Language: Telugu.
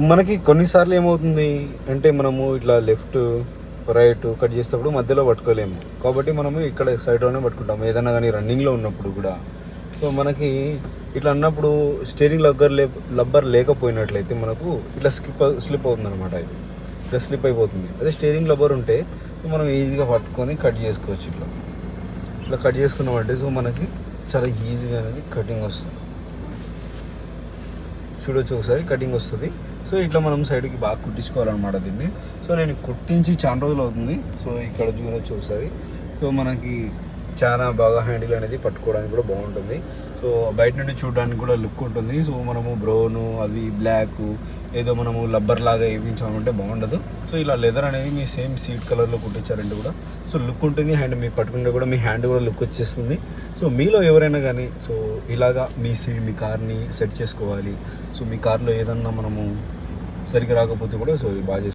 మనకి కొన్నిసార్లు ఏమవుతుంది అంటే మనము ఇట్లా లెఫ్ట్ రైట్ కట్ చేసేటప్పుడు మధ్యలో పట్టుకోలేము, కాబట్టి మనము ఇక్కడ సైడ్లోనే పట్టుకుంటాము ఏదైనా కానీ రన్నింగ్లో ఉన్నప్పుడు కూడా. సో మనకి ఇట్లా అన్నప్పుడు స్టీరింగ్ లబ్బర్ లేకపోయినట్లయితే మనకు ఇట్లా స్లిప్ అవుతుంది అనమాట. ఇది ఇట్లా స్లిప్ అయిపోతుంది. అదే స్టీరింగ్ లబ్బర్ ఉంటే మనం ఈజీగా పట్టుకొని కట్ చేసుకోవచ్చు. ఇట్లా కట్ చేసుకున్నామంటే సో మనకి చాలా ఈజీగా అనేది కటింగ్ వస్తుంది. చూడొచ్చు ఒకసారి కటింగ్ వస్తుంది. సో ఇట్లా మనం సైడ్కి బాగా కుట్టించుకోవాలన్నమాట దీన్ని. సో నేను కుట్టించి చాలా రోజులు అవుతుంది. సో ఇక్కడ చూడొచ్చు ఒకసారి. సో మనకి చాలా బాగా హ్యాండిల్ అనేది పట్టుకోవడానికి కూడా బాగుంటుంది. సో బయట నుండి చూడడానికి కూడా లుక్ ఉంటుంది. సో మనము బ్రౌను అవి బ్లాక్ ఏదో మనము లబ్బర్ లాగా వేయించామంటే బాగుండదు. సో ఇలా లెదర్ అనేది మీ సేమ్ సీట్ కలర్లో కుట్టించారంటే కూడా సో లుక్ ఉంటుంది. అండ్ మీ పట్టుకుంటే కూడా మీ హ్యాండ్ కూడా లుక్ వచ్చేస్తుంది. సో మీలో ఎవరైనా కానీ సో ఇలాగా మీ కార్ని సెట్ చేసుకోవాలి. సో మీ కార్లో ఏదన్నా మనము సరిగ్గా రాకపోతే కూడా సో బాగా